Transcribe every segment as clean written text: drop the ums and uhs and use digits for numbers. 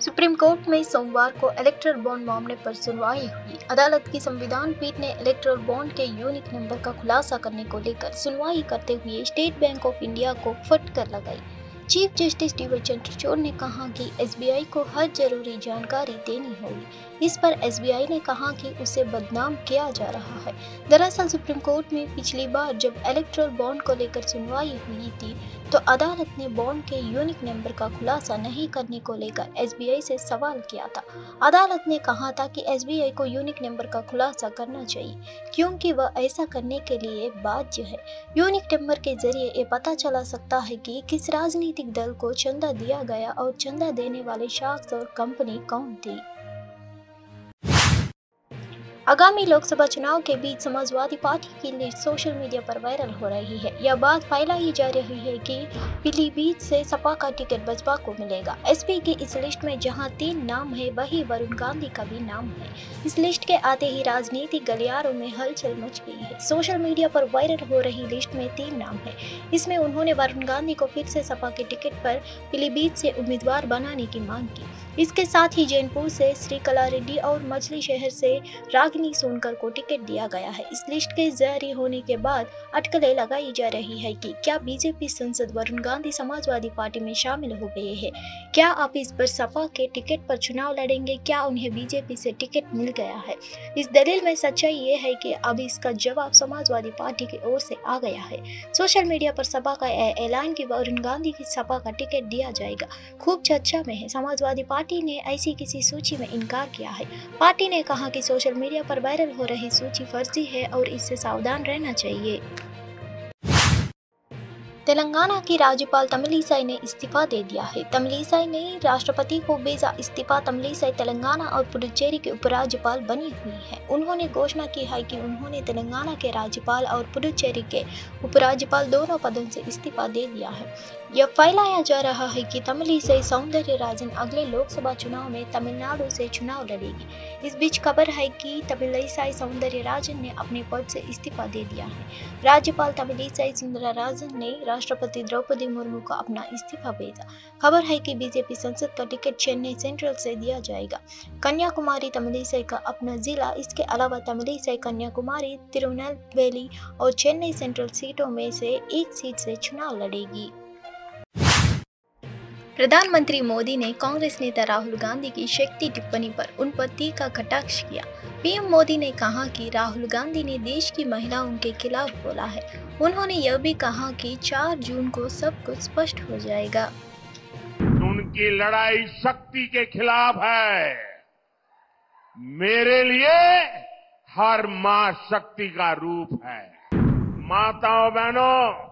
Supreme court में सोमवार को इलेक्टोरल बॉन्ड मामले पर सुनवाई हुई। अदालत की संविधान पीठ ने इलेक्टोरल बॉन्ड के यूनिक नंबर का खुलासा करने को लेकर सुनवाई करते हुए स्टेट बैंक ऑफ इंडिया को फटकार लगाई। Chief justice D Y Chandrachud ने कहा कि एसबीआई को हर जरूरी जानकारी देनी होगी। इस पर एसबीआई ने कहा कि उसे बदनाम किया जा रहा है। दरअसल सुप्रीम कोर्ट में पिछली बार जब इलेक्टोरल बॉन्ड को लेकर सुनवाई हुई थी तो अदालत ने बॉन्ड के यूनिक नंबर का खुलासा नहीं करने को लेकर एसबीआई से सवाल किया था। अदालत ने कहा था कि एसबीआई को यूनिक नंबर का खुलासा करना चाहिए क्योंकि वह ऐसा करने के लिए बाध्य है। यूनिक नंबर के जरिए ये पता चला सकता है कि किस राजनीतिक दल को चंदा दिया गया और चंदा देने वाले शख्स और कंपनी कौन थी। आगामी लोकसभा चुनाव के बीच समाजवादी पार्टी की लिस्ट सोशल मीडिया पर वायरल हो रही है। यह बात फैलाई जा रही है कि पीलीभीत से सपा का टिकट बसपा को मिलेगा। एसपी की इस लिस्ट में जहां 3 नाम है वहीं वरुण गांधी का भी नाम है। इस लिस्ट के आते ही राजनीतिक गलियारों में हलचल मच गई है। सोशल मीडिया पर वायरल हो रही लिस्ट में 3 नाम है। इसमें उन्होंने वरुण गांधी को फिर से सपा के टिकट पर पीलीभीत से उम्मीदवार बनाने की मांग की। इसके साथ ही जैनपुर से श्रीकला रेड्डी और मछली शहर से रागिनी सोनकर को टिकट दिया गया है। इस लिस्ट के जारी होने के बाद अटकलें लगाई जा रही है कि क्या बीजेपी सांसद वरुण गांधी समाजवादी पार्टी में शामिल हो गए हैं। क्या आप इस पर सपा के टिकट पर चुनाव लड़ेंगे? क्या उन्हें बीजेपी से टिकट मिल गया है? इस दलील में सच्चाई ये है कि अब इसका जवाब समाजवादी पार्टी की ओर से आ गया है। सोशल मीडिया पर सपा का ऐलान कि वरुण गांधी की सपा का टिकट दिया जाएगा खूब चर्चा में है। समाजवादी पार्टी ने ऐसी किसी सूची में इनकार किया है। पार्टी ने कहा कि सोशल मीडिया पर वायरल हो रही सूची फर्जी है और इससे सावधान रहना चाहिए। तेलंगाना की राज्यपाल तमिलिसाई ने इस्तीफा दे दिया है। तमिलिसाई ने राष्ट्रपति को भेजा इस्तीफा। तमिलिसाई तेलंगाना और पुडुचेरी के उपराज्यपाल बनी हुई है। उन्होंने घोषणा की है कि उन्होंने तेलंगाना के राज्यपाल और पुडुचेरी के उपराज्यपाल दोनों पदों से इस्तीफा दे दिया है। यह फैलाया जा रहा है कि तमिलिसाई सौंदरराजन अगले लोकसभा चुनाव में तमिलनाडु से चुनाव लड़ेगी। इस बीच खबर है कि तमिलिसाई सौंदरराजन ने अपने पद से इस्तीफा दे दिया है। राज्यपाल तमिलिसाई सौंदरराजन ने राष्ट्रपति द्रौपदी मुर्मू को अपना इस्तीफा भेजा। खबर है कि बीजेपी संसद का टिकट चेन्नई सेंट्रल से दिया जाएगा। कन्याकुमारी तमिलिसाई का अपना जिला। इसके अलावा तमिलिसाई कन्याकुमारी, तिरुनेलवेली और चेन्नई सेंट्रल सीटों में से एक सीट से चुनाव लड़ेगी। प्रधानमंत्री मोदी ने कांग्रेस नेता राहुल गांधी की शक्ति टिप्पणी पर उन पर तीखा कटाक्ष किया। पीएम मोदी ने कहा कि राहुल गांधी ने देश की महिलाओं के खिलाफ बोला है। उन्होंने यह भी कहा कि 4 जून को सब कुछ स्पष्ट हो जाएगा। उनकी लड़ाई शक्ति के खिलाफ है। मेरे लिए हर मां शक्ति का रूप है। माताओं बहनों,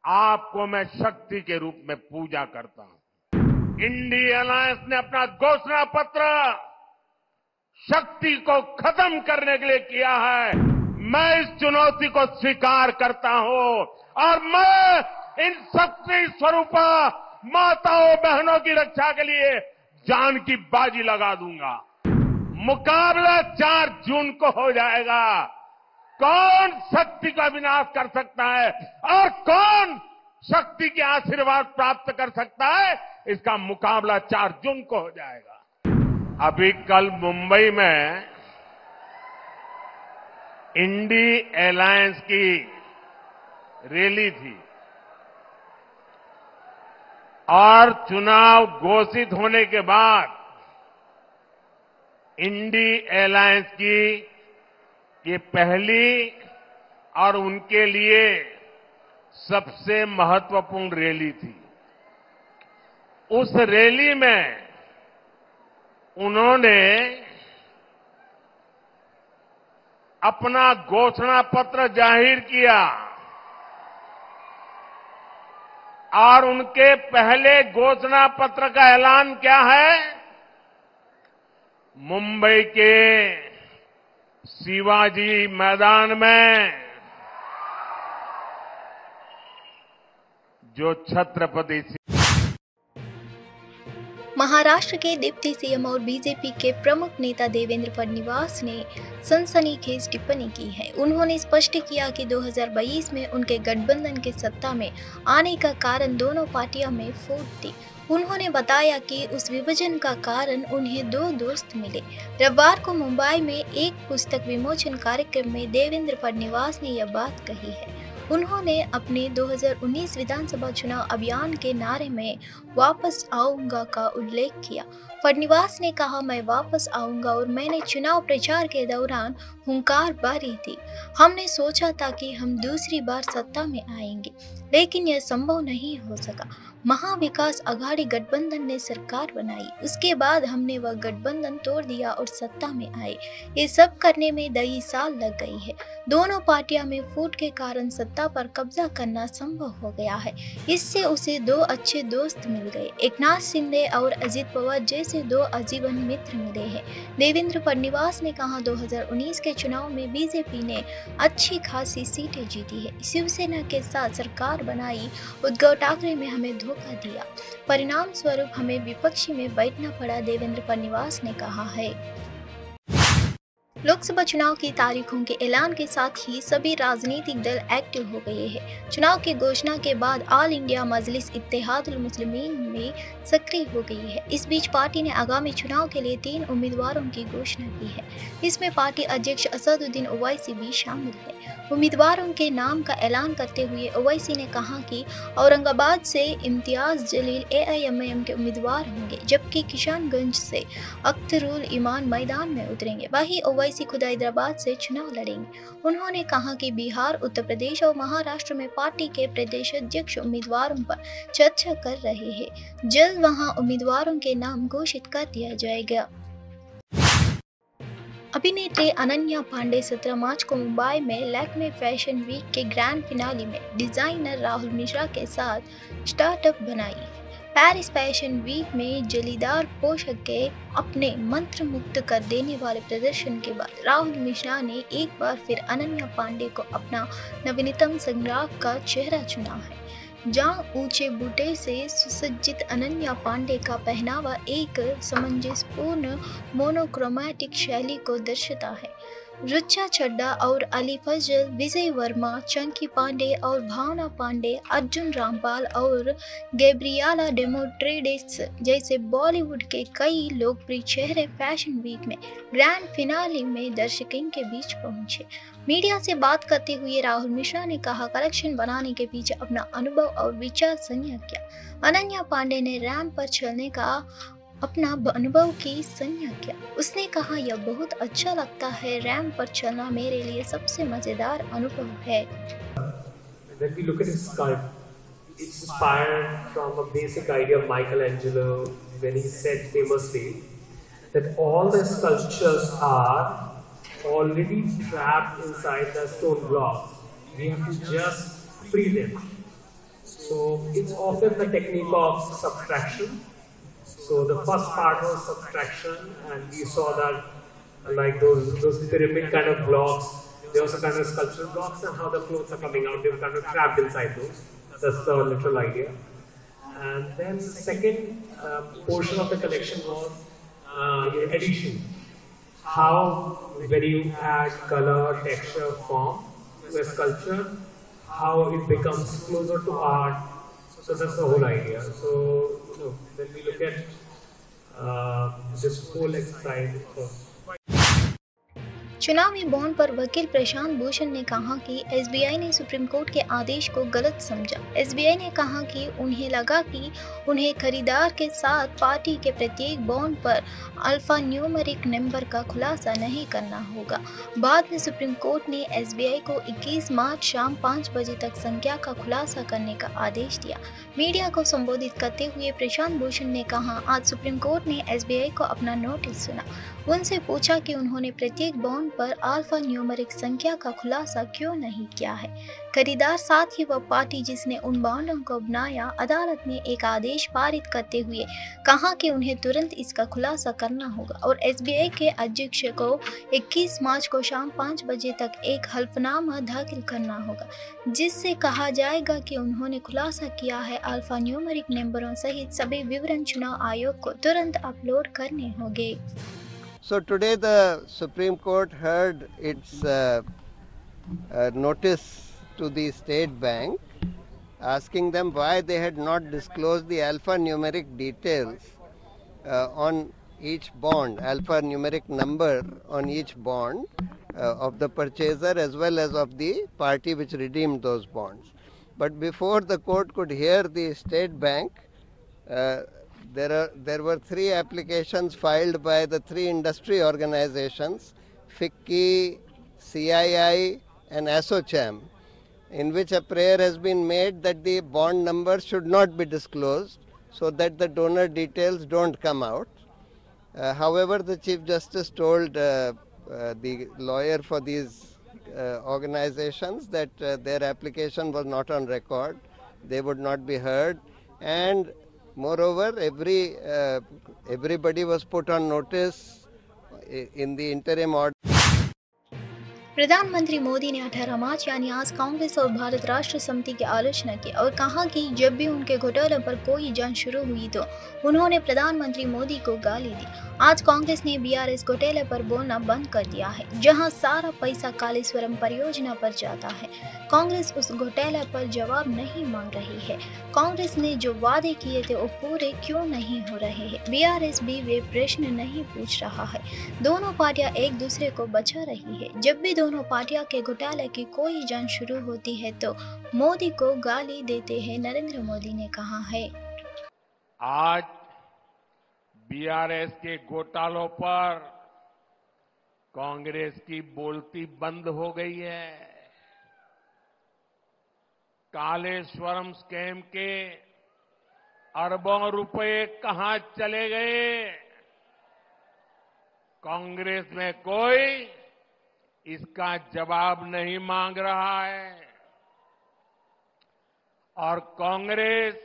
आपको मैं शक्ति के रूप में पूजा करता हूं। इंडिया अलायंस ने अपना घोषणा पत्र शक्ति को खत्म करने के लिए किया है। मैं इस चुनौती को स्वीकार करता हूं और मैं इन शक्ति स्वरूपा माताओं बहनों की रक्षा के लिए जान की बाजी लगा दूंगा। मुकाबला 4 जून को हो जाएगा। कौन शक्ति का विनाश कर सकता है और कौन शक्ति के आशीर्वाद प्राप्त कर सकता है, इसका मुकाबला 4 जून को हो जाएगा। अभी कल मुंबई में इंडी अलायंस की रैली थी और चुनाव घोषित होने के बाद इंडी अलायंस की ये पहली और उनके लिए सबसे महत्वपूर्ण रैली थी। उस रैली में उन्होंने अपना घोषणा पत्र जाहिर किया और उनके पहले घोषणा पत्र का ऐलान क्या है? मुंबई के शिवाजी मैदान में जो छत्रपति महाराष्ट्र के डिप्टी सीएम और बीजेपी के प्रमुख नेता देवेंद्र फडणवीस ने सनसनीखेज टिप्पणी की है। उन्होंने स्पष्ट किया कि 2022 में उनके गठबंधन के सत्ता में आने का कारण दोनों पार्टियों में फूट थी। उन्होंने बताया कि उस विभाजन का कारण उन्हें दो दोस्त मिले। रविवार को मुंबई में एक पुस्तक विमोचन कार्यक्रम में देवेंद्र फडणवीस ने यह बात कही है। उन्होंने अपने 2019 विधानसभा चुनाव अभियान के नारे में वापस आऊंगा का उल्लेख किया। फडणवीस ने कहा, मैं वापस आऊंगा और मैंने चुनाव प्रचार के दौरान हुंकार भरी थी। हमने सोचा था कि हम दूसरी बार सत्ता में आएंगे, लेकिन यह संभव नहीं हो सका। महाविकास अघाड़ी गठबंधन ने सरकार बनाई, उसके बाद हमने वह गठबंधन तोड़ दिया और सत्ता में आए। ये सब करने में 2 साल लग गई है। दोनों पार्टियां में फूट के कारण सत्ता पर कब्जा करना संभव हो गया है। इससे उसे 2 अच्छे दोस्त मिल गए। एकनाथ शिंदे और अजित पवार जैसे 2 आजीवन मित्र मिले हैं। देवेंद्र फडणवीस ने कहा, 2019 के चुनाव में बीजेपी ने अच्छी खासी सीटें जीती है। शिवसेना के साथ सरकार बनाई, उद्धव ठाकरे में हमें धोखा दिया, परिणाम स्वरूप हमें विपक्षी में बैठना पड़ा, देवेंद्र फडणवीस ने कहा है। लोकसभा चुनाव की तारीखों के ऐलान के साथ ही सभी राजनीतिक दल एक्टिव हो गए हैं। चुनाव की घोषणा के बाद ऑल इंडिया मजलिस इत्तेहादुल मुस्लिमीन में सक्रिय हो गई है। इस बीच पार्टी ने आगामी चुनाव के लिए 3 उम्मीदवारों की घोषणा की है। इसमें पार्टी अध्यक्ष असदुद्दीन ओवैसी भी शामिल है। उम्मीदवारों के नाम का ऐलान करते हुए ओवैसी ने कहा कि औरंगाबाद से इम्तियाज जलील AIMIM के उम्मीदवार होंगे, जबकि किशनगंज से अख्तरुल ईमान मैदान में उतरेंगे। वहीं ओवैसी खुद हैदराबाद से चुनाव लड़ेंगे। उन्होंने कहा कि बिहार, उत्तर प्रदेश और महाराष्ट्र में पार्टी के प्रदेश अध्यक्ष उम्मीदवारों पर चर्चा कर रहे हैं। जल्द वहां उम्मीदवारों के नाम घोषित कर दिया जाएगा। अभिनेत्री अनन्या पांडे 17 मार्च को मुंबई में लैक्मे फैशन वीक के ग्रैंड फिनाले में डिजाइनर राहुल मिश्रा के साथ स्टार्टअप बनाई। पेरिस फैशन वीक में जलीदार पोशाक के अपने मंत्र मुक्त कर देने वाले प्रदर्शन के बाद राहुल मिश्रा ने एक बार फिर अनन्या पांडे को अपना नवीनतम संग्राहक का चेहरा चुना है। जहां ऊंचे बूटे से सुसज्जित अनन्या पांडे का पहनावा एक सामंजस्यपूर्ण मोनोक्रोमैटिक शैली को दर्शाता है। रुचा चड्डा और अली फजल, विजय वर्मा, चंकी पांडे और भावना पांडे, अर्जुन रामपाल और गैब्रियाला डेमोट्रेडिस जैसे बॉलीवुड के कई लोकप्रिय चेहरे फैशन वीक में ग्रैंड फिनाले में दर्शकों के बीच पहुंचे। मीडिया से बात करते हुए राहुल मिश्रा ने कहा, कलेक्शन बनाने के पीछे अपना अनुभव और विचार साझा किया। अनन्या पांडे ने रैंप पर चलने का अपना अनुभव की साझा किया। उसने कहा, यह बहुत अच्छा लगता है, रैंप पर चलना मेरे लिए सबसे मजेदार अनुभव है। When we look at his sculpt, it's inspired from a basic idea of Michelangelo when he said famously that all the sculptures are already trapped inside the stone blocks. We have to just free them. So it's often the technique of subtraction. So the first part was subtraction, and we saw that like those pyramid kind of blocks, they also kind of sculptural blocks, and how the clothes are coming out, they were kind of trapped inside those. That's the literal idea. And then the second portion of the collection was addition. How when you add color, texture, form to a sculpture, how it becomes closer to art. So that's the whole idea. So when we look at this whole exercise. चुनावी bond पर वकील प्रशांत भूषण ने कहा कि SBI ने supreme court के आदेश को गलत समझा। SBI ने कहा कि उन्हें लगा कि उन्हें खरीदार के साथ पार्टी के प्रत्येक बॉन्ड पर अल्फा न्यूमेरिक नंबर का खुलासा नहीं करना होगा। बाद में सुप्रीम कोर्ट ने SBI को 21 मार्च शाम 5 बजे तक संख्या का खुलासा करने का आदेश दिया। मीडिया को संबोधित करते हुए प्रशांत भूषण ने कहा, आज सुप्रीम कोर्ट ने SBI को अपना नोटिस सुना। उनसे पूछा कि उन्होंने प्रत्येक बॉन्ड पर अल्फा न्यूमेरिक संख्या का खुलासा क्यों नहीं किया है। खरीदार साथ ही वह पार्टी जिसने उन बॉन्डों को बनाया, अदालत ने एक आदेश पारित करते हुए कहा कि उन्हें तुरंत इसका खुलासा करना होगा और SBI के अध्यक्ष को 21 मार्च को शाम 5 बजे तक एक हल्फनामा दाखिल करना होगा, जिससे कहा जाएगा कि उन्होंने खुलासा किया है। अल्फा न्यूमेरिक नंबरों सहित सभी विवरण चुनाव आयोग को तुरंत अपलोड करने होंगे। So today the Supreme Court heard its notice to the State Bank asking them why they had not disclosed the alphanumeric details on each bond, alphanumeric number on each bond of the purchaser as well as of the party which redeemed those bonds. But before the court could hear the State Bank, there were 3 applications filed by the 3 industry organizations, FICCI, CII and ASSOCHAM, in which a prayer has been made that the bond numbers should not be disclosed so that the donor details don't come out. However, the Chief Justice told the lawyer for these organizations that their application was not on record, they would not be heard, and moreover, everybody was put on notice in the interim order. प्रधानमंत्री मोदी ने 18 मार्च यानी आज कांग्रेस और भारत राष्ट्र समिति की आलोचना की और कहा कि जब भी उनके घोटाले पर कोई जांच शुरू हुई तो उन्होंने प्रधानमंत्री मोदी को गाली दी। आज कांग्रेस ने बीआरएस घोटाले पर बोलना बंद कर दिया है, जहां सारा पैसा कालेश्वरम परियोजना पर जाता है। कांग्रेस उस घोटाले पर जवाब नहीं मांग रही है। कांग्रेस ने जो वादे किए थे वो पूरे क्यों नहीं हो रहे हैं? बीआरएस भी वे प्रश्न नहीं पूछ रहा है। दोनों पार्टियां एक दूसरे को बचा रही है। जब भी दोनों पार्टियां के घोटाले की कोई जांच शुरू होती है तो मोदी को गाली देते हैं, नरेंद्र मोदी ने कहा है। आज बीआरएस के घोटालों पर कांग्रेस की बोलती बंद हो गई है। कालेश्वरम स्कैम के अरबों रुपए कहां चले गए? कांग्रेस में कोई इसका जवाब नहीं मांग रहा है और कांग्रेस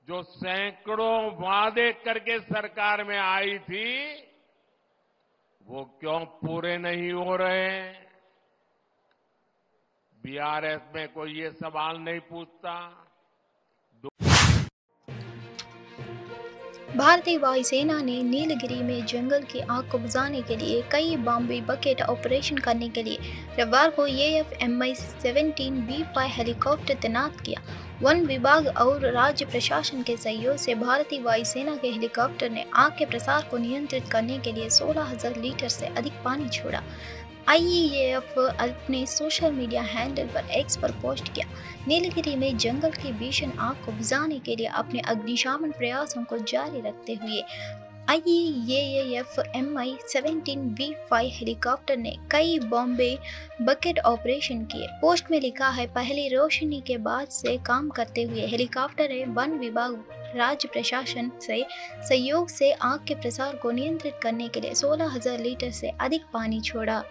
जो सैकड़ों वादे करके सरकार में आई थी वो क्यों पूरे नहीं हो रहे? बीआरएस में कोई ये सवाल नहीं पूछता। भारतीय वायुसेना ने नीलगिरी में जंगल की आग को बुझाने के लिए कई बॉम्बे बकेट ऑपरेशन करने के लिए रविवार को AF-MI-17B5 हेलीकॉप्टर तैनात किया। वन विभाग और राज्य प्रशासन के सहयोग से भारतीय वायुसेना के हेलीकॉप्टर ने आग के प्रसार को नियंत्रित करने के लिए 16,000 लीटर से अधिक पानी छोड़ा। IAF अपने सोशल मीडिया हैंडल पर X पर पोस्ट किया। नीलगिरी में जंगल की भीषण आग को बुझाने के लिए अपने अग्निशमन प्रयासों को जारी रखते हुए IAF MI-17B5 हेलीकॉप्टर ने कई बॉम्बे बकेट ऑपरेशन किए। पोस्ट में लिखा है, पहली रोशनी के बाद से काम करते हुए हेलीकॉप्टर ने वन विभाग राज्य प्रशासन से सहयोग से आग के प्रसार को नियंत्रित करने के लिए 16,000 लीटर से अधिक पानी छोड़ा।